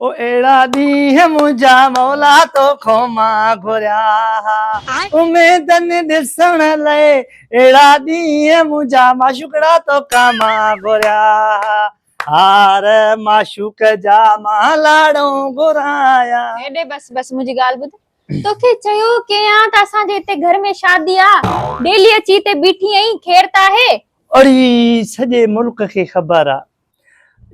ओ एड़ा दी है मुझा मौला तो खोमा घुरिया उमेदन दिसण ले एड़ा दी है मुझा माशुकड़ा तो कामा घुरिया हार माशुक जा मालाड़ो घुराया। एडे बस बस मुझी गाल बुध तोखे चयो के या त असा जे ते घर में शादी आ डेली अची ते बीठी आई खेरता है। अड़ी सजे मुल्क के खबर आ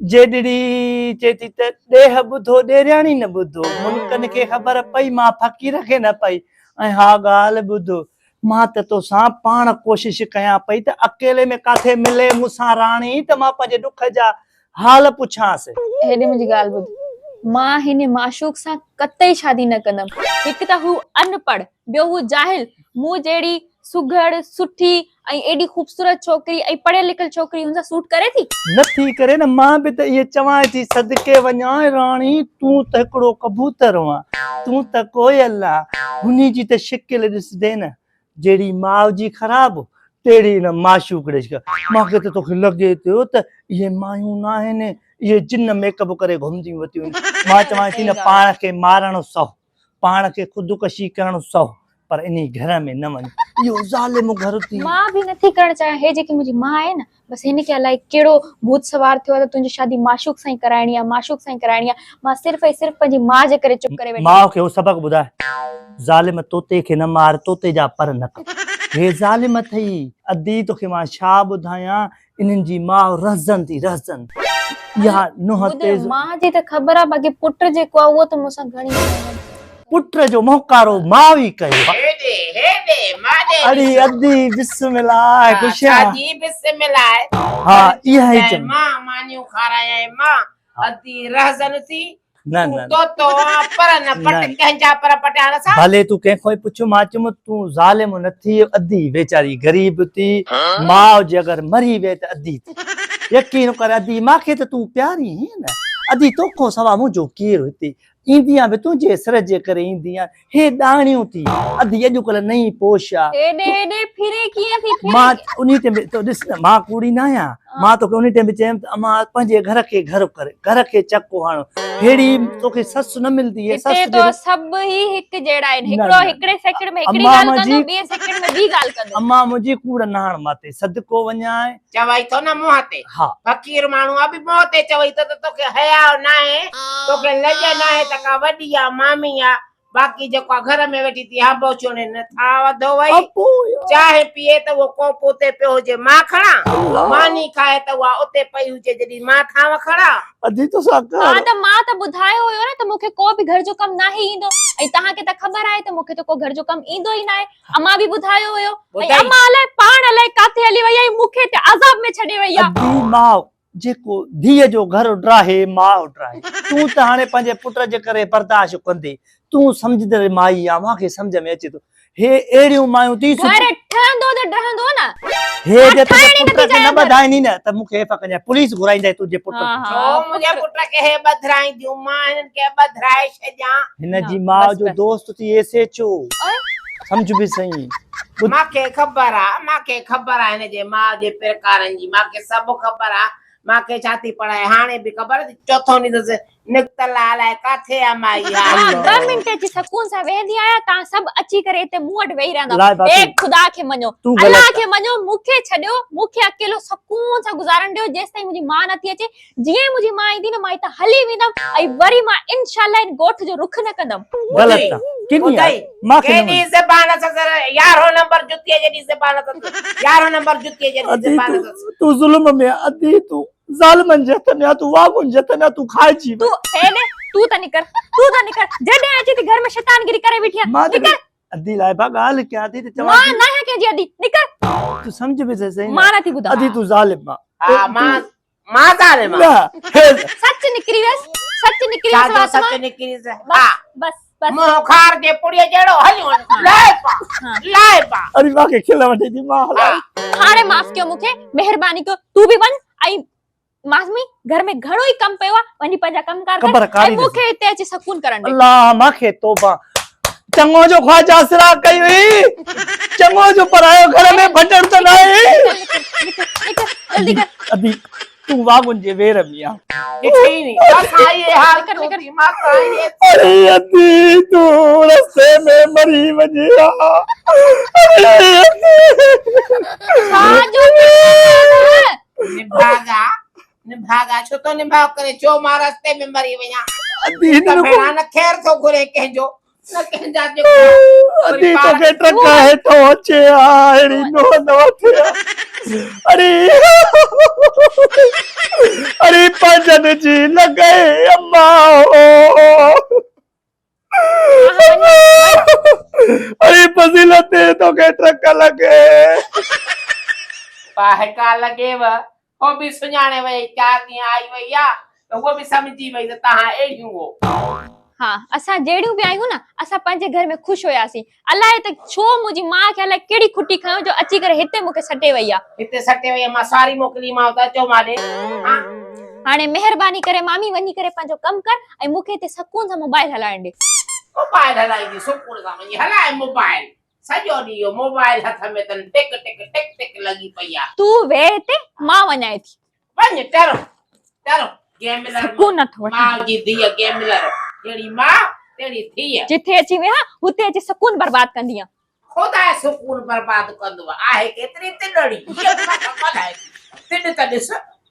जेडड़ी चेती त देह बुधो डेरियाणी न बुधो मुल्कन के खबर पई मां फकीर के न पई ऐं हा गाल बुधो मां त तो सा पाण कोशिश कया पई त अकेले में काथे मिले मुसा राणी त मां पंजे दुख जा हाल पुछास। हेडे मुझी गाल बुध मां हिने माशूक सा कतई शादी न कंदम। एक त हु अनपढ़ बियो हु जाहिल मु जेडी सुघड़ सुठी आई एडी खूबसूरत छोकरी आई पढ़े लिखल छोकरी उनसा सूट करे थी नथी करे न मां भी त ये चवां थी सदके वञा राणी तू त हिकड़ो कबूतर वा तू त कोयल आ हुनी जी त शिकिल ॾिसदे न जेड़ी माउ जी खराब तेड़ी न माशूक ॾिस मांखे त तोखे लॻे थो त ये मायूं न आहिनि ये जिन मेकअप करे घुमदियूं वतियूं मां चवां थी न पाण खे मारणो सौ पाण खे खुदकुशी करणो सौ पर इन्ही घर में न वञ यो ज़ालिम घर थी। मां भी नथी करण चाहे हे जेकी मुझी मां है ना बस हिन के अलाई केड़ो भूत सवार थियो त तुंजी शादी माशूक सां कराइणी आ माशूक सां कराइणी आ मां सिर्फ ऐं सिर्फ पंजी मां जे करे चुप करे बैठी मां खे वो सबक बुधाए ज़ालिम तोते के न मार तोते जा पर न हे ज़ालिम थई अदी तोखे मां छा बुधाया इनन जी मां रहजन थी रहजन या नुह तेज मां जी त खबर आ बाकी पुट जेको आ वो त मुसा घणी पुत्र जो मोहकारो मावी कयो हेडे मादे अड़ी अदी बिस्मिल्लाह खुशिया जी बिस्मिल्लाह हां इहा ही चम मां मानियो खाराया मां अदी रहजन थी न न तो पर न पट कंजा पर पटाण सा भले तू के कोई पुछो मां चम तू ज़ालिम न थी अदी बेचारी गरीब थी मां जे अगर मरी वे त अदी यकीन कर अदी मां के त तू प्यारी है न अदी तो को सवा मुझो केर होती इंदिया बे तुझे सर जे करे इंदिया हे दाणियों थी अदी अजुकल नई पोशा हेडे हेडे फिरे किए थी फिरे मां उनी ते तो दिस मां कूड़ी ना आया मां तो उनी ते चेम अमा पंजे घर के घर करे घर के चक्को हाणो हेड़ी तोखे सस न मिलदी है सस तो सब ही हिक जेड़ा है हिकड़ो हिकड़े सेकंड में हिकड़ी अम्मा गाल मुंहिंजी- कंदो बे सेकंड में बी गाल कंदो अम्मा मुझी कूड़ नहाण माते सदको वञाए चवाई तो न मुहाते हाँ फकीर मानू अभी मोते चवाई तो तोके हया ना है तोके लज ना है तका वडी आ मामी आ बाकी जो घर में बैठी थी हा बोचोने न था वधो वई अपू चाहे पिए तो वो कोपो ते पे हो जे मां खड़ा मानी खाए तो वा उते पई हुजे जदी मां थाव खड़ा अदी तो साका हां त मां त बुधायो होयो ना त मुखे को भी घर जो कम ना ही इंदो ए तहां के त खबर आए त मुखे तो को घर जो कम इंदो ही ना है अम्मा भी बुधायो होयो ए अम्मा अले पाण अले काथे हली वई आई मुखे ते अजाब में छडे वई आ अदी मां जेको धीअ जो घर उडराहे मां उडराहे तू त हाणे पंहिंजे पुट जे करे बर्दाश्त कंदी तू समझदड़ माई आ मां के समझ में अचे तो हे एड़ियूं मायूं थी घर ठहंदो त डहंदो ना हे जे तुझे पुट के न बधाइनी न त मुखे फकने पुलिस घुराईंदे तुझे पुट जो मुझे पुट के हे बधराई दियो मां इनन के बधराए छजा हिन जी मां जो दोस्त थी ऐसे चो समझ भी सही मां के खबर आ ने जे मां जे प्रकारन जी मां के सब खबर आ मां के छाती पढ़ाए हाने भी खबर चौथो नी दस निकतला लाए काथे आ माई हां 2 मिनट जी सकून सा वेंदी आया ता सब अची करे ते मुंहट वेही रहंदा लाए बात ए खुदा के मनो तू अल्लाह गलत के मनो मुखे छडियो मुखे अकेलो सकून सा गुजारन दियो जेस ताई मुजी मां नथी अचे जिए मुजी मां ईंदी न माई त हली विंदम आई वरी मां इंशाल्लाह इन गोठ जो रुख न कंदम गलत आ किनी मां के केडी ज़बान से 11 नंबर जुतिए जेडी ज़बान से 11 नंबर जुतिए जेडी ज़बान से तू जुल्म में अदी तू ज़ालिमन जतन या तू वागुन जतन या तू खाए जी तू हेने तू त निकर जडे अची थी घर में शैतानगिरी करे बिठिया निकर अदी लाए बा गाल क्या थी ते चवा मां ना है के जी अदी निकर तू समझ भी सही मां ना थी बुधा अदी तू जालिम हां मां जालिम ना सच निकरी वस सच निकरी सादो वस सच निकरी से हां बस बस मुंह खार जे पुड़िए जेड़ो हलियो लाए पा अरे मां के खेला वठी दी मां हाणे माफ कयो मुखे मेहरबानी कयो तू भी वन आई मासमी घर में घणो ही कम पयो वनी पंजा कम खबर कर कारी मुखे इते अची सकून करन दे अल्लाह मां के तौबा चंगो जो ख्वाजा आसरा कई हुई चंगो जो परायो घर में भटड़ तो नहीं निकर जल्दी कर अदी तू वागुन जे वेर में आ ॾिठी नी बस आई है हाल निकर, निकर। थी मां काई अरे अदी तू रस्ते में मरी वञे आ अरे छा जो निभागा छो तो निभाव करे चो मां रस्ते में मरी वञा अदी त भेणा न खैर थो घुरे कंहिंजो न कंहिंजा अदी तो के ट्रक है तो अचे आ एड़ी नो न थे अरे अरे पंजन जी लगे अम्मा अरे फजीलत तो के ट्रक लगे पाहका लॻेव हो बि सुञाणे वई 4 ॾींहं आई वई आ त उहो बि सम्झी वई त तव्हां अहिड़ियूं हो हाँ असां जहिड़ियूं बि आहियूं न असां पंहिंजे घर में ख़ुशि हुयासीं अलाए त छो मुंहिंजी माउ खे अलाए कहिड़ी खुटी खयो जो अची करे हिते मूंखे सटे वई आहे हिते सटे वई मां सारी मोकिलीमांव त अचो माॾे हाणे महिरबानी करे मामी वञी करे पंहिंजो कमु कर ऐं मूंखे हिते सुकून सां मोबाइल हलाइण ॾे मोबाइल हलाईंदी सुकून सां वञी हलाए मोबाइल सॼो ॾींहुं इहो मोबाइल हथ में अथनि टिक टिक टिक टिक लॻी पई आहे तूं वेह हिते मां वञाए थी वञ टरो टरो गेमलर सुकून नथो वठे मां जी धीअ गेमलर जहिड़ी मां तहिड़ी धीअ जिथे अची वेहा हुते अची सुकून बर्बाद कंदी आहे ख़ुदा सुकून बर्बाद कंदो आहे केतिरी तिॾड़ी तिॾ त ॾिस